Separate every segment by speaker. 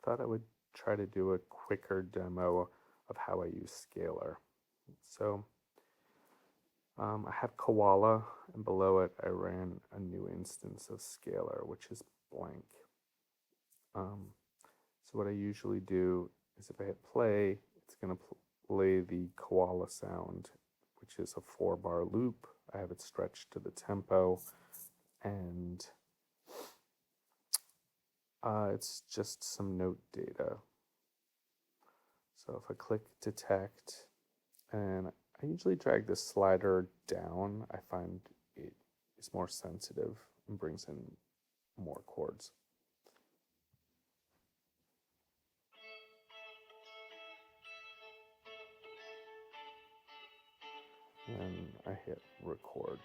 Speaker 1: thought I would try to do a quicker demo of how I use Scalar. So I have Koala, and below it I ran a new instance of Scalar, which is blank. So what I usually do is if I hit play, it's going to play the koala sound, which is a 4-bar loop. I have it stretched to the tempo, and it's just some note data. So if I click detect, and I usually drag the slider down, I find it is more sensitive and brings in more chords. And I hit record.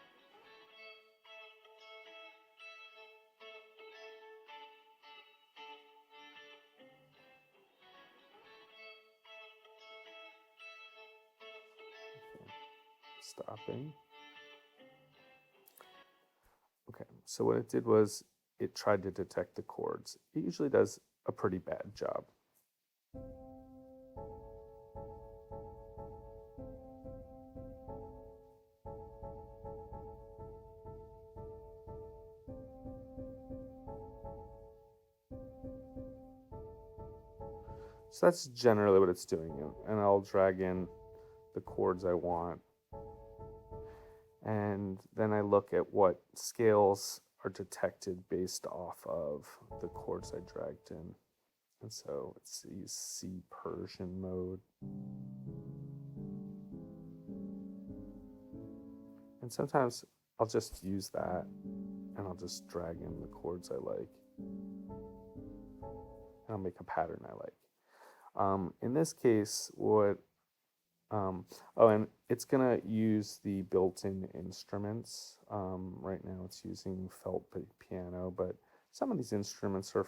Speaker 1: Stopping. Okay, so what it did was it tried to detect the chords. It usually does a pretty bad job. So that's generally what it's doing, and I'll drag in the chords I want. And then I look at what scales are detected based off of the chords I dragged in. And so let's see, C Persian mode. And sometimes I'll just use that and I'll just drag in the chords I like. And I'll make a pattern I like. In this case, and it's gonna use the built-in instruments. Right now it's using felt piano, but some of these instruments are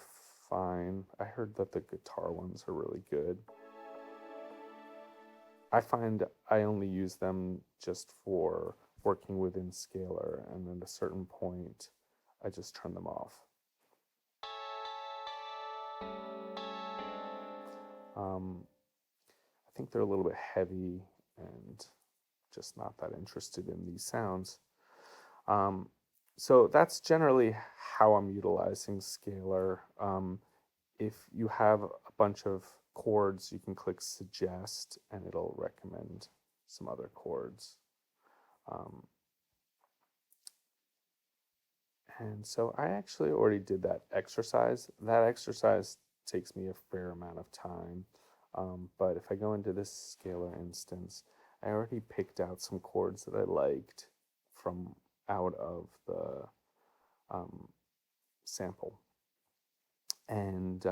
Speaker 1: fine. I heard that the guitar ones are really good. I find I only use them just for working within Scalar, and at a certain point, I just turn them off. I think they're a little bit heavy and just not that interested in these sounds. So that's generally how I'm utilizing Scalar. If you have a bunch of chords, you can click suggest and it'll recommend some other chords. And so I actually already did that exercise. That exercise takes me a fair amount of time. But if I go into this Scalar instance, I already picked out some chords that I liked from out of the sample. And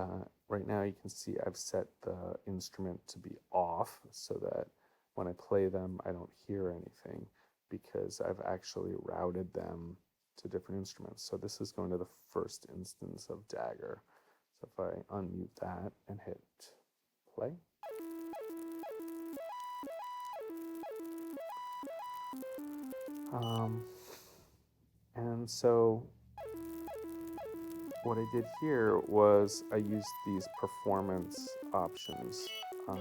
Speaker 1: right now you can see I've set the instrument to be off so that when I play them, I don't hear anything because I've actually routed them to different instruments. So this is going to the first instance of Dagger. So if I unmute that and hit play. And so what I did here was I used these performance options. I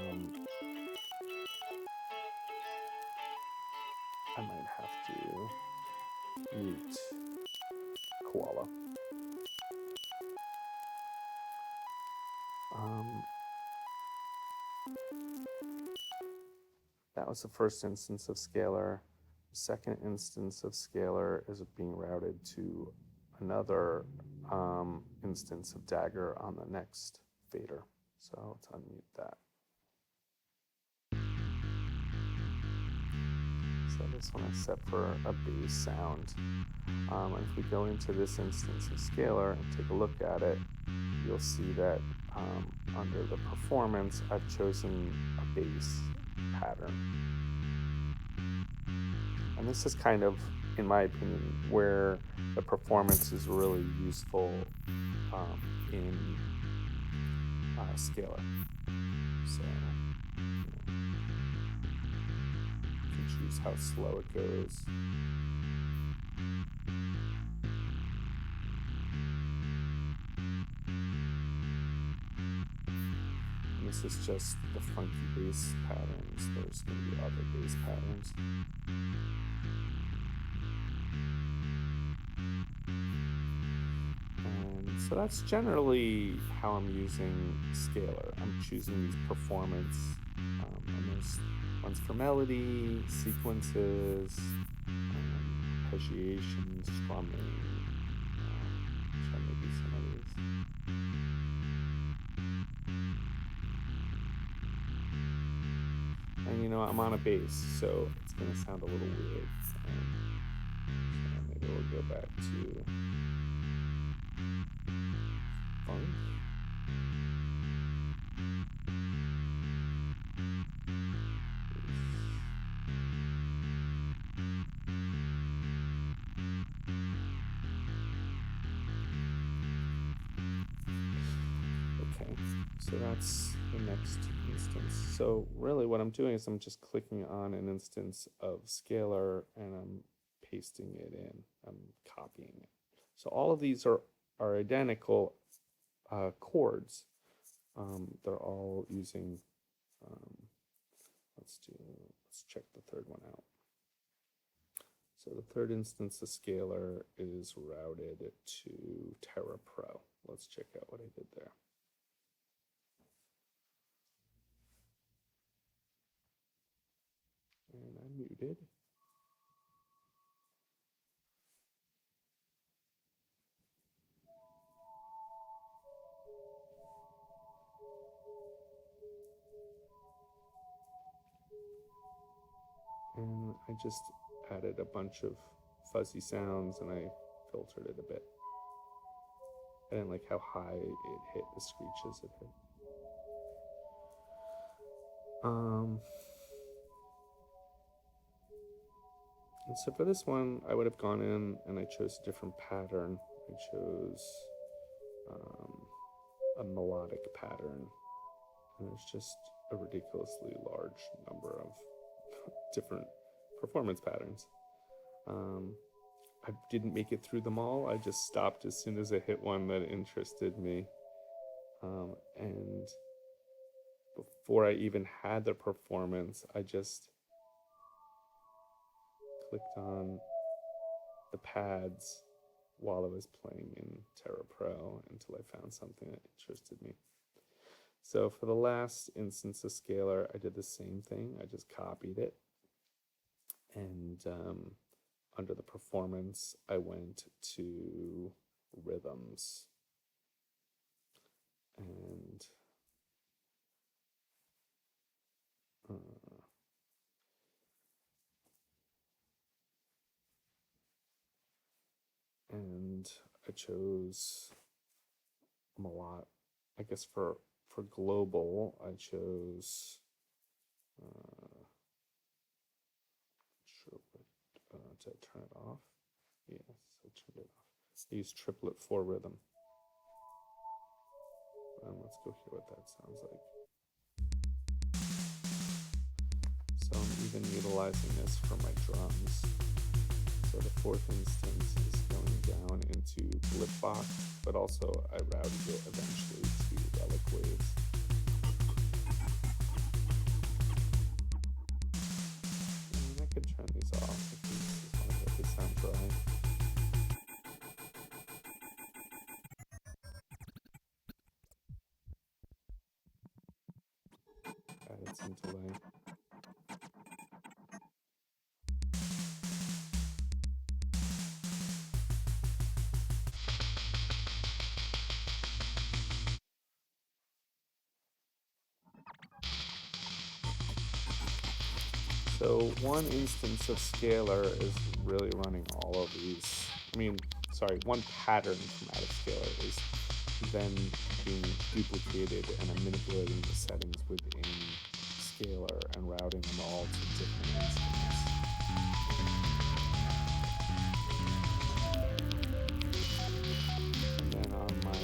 Speaker 1: might have to mute Koala. That was the first instance of Scalar. The second instance of Scalar is being routed to another instance of Dagger on the next fader. So let's unmute that. So this one is set for a bass sound. And if we go into this instance of Scalar and take a look at it, you'll see that under the performance, I've chosen a bass pattern. And this is kind of, in my opinion, where the performance is really useful in Scalar. So you can choose how slow it goes. this is just the funky bass patterns. There's going to be other bass patterns. And so that's generally how I'm using Scaler. I'm choosing these performance, and there's ones for melody, sequences, arpeggiation, strumming, try maybe some of these. And you know, I'm on a bass, so it's going to sound a little weird. So maybe we'll go back to funk. Okay, so that's the next instance. So really what I'm doing is I'm just clicking on an instance of Scaler and I'm pasting it in. I'm copying it. So all of these are identical chords. They're all using, let's check the third one out. So the third instance of Scaler is routed to Terra Pro. Let's check out what I did there. And I muted. And I just added a bunch of fuzzy sounds and I filtered it a bit. I didn't like how high it hit, the screeches it hit. And so for this one, I would have gone in and I chose a different pattern. I chose a melodic pattern. And there's just a ridiculously large number of different performance patterns. I didn't make it through them all. I just stopped as soon as I hit one that interested me. And before I even had the performance, I just clicked on the pads while I was playing in Terra Pro until I found something that interested me. So for the last instance of Scaler, I did the same thing. I just copied it. And under the performance, I went to rhythms. And I chose a lot. I guess for global, I chose to turn it off. Yes, I turned it off. I use triplet 4 rhythm. Let's go hear what that sounds like. So I'm even utilizing this for my drums. So the fourth instance is going down into Blipbox, but also I routed it eventually to Relic Waves. And I could turn these off if they sound dry. Added some delay. So one instance of Scaler is really running all of these. One pattern from out of Scaler is then being duplicated, and I'm manipulating the settings within Scaler and routing them all to different instruments. And then on my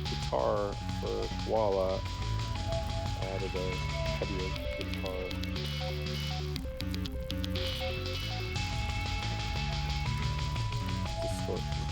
Speaker 1: guitar for Koala, I added a heavier guitar. Distortion.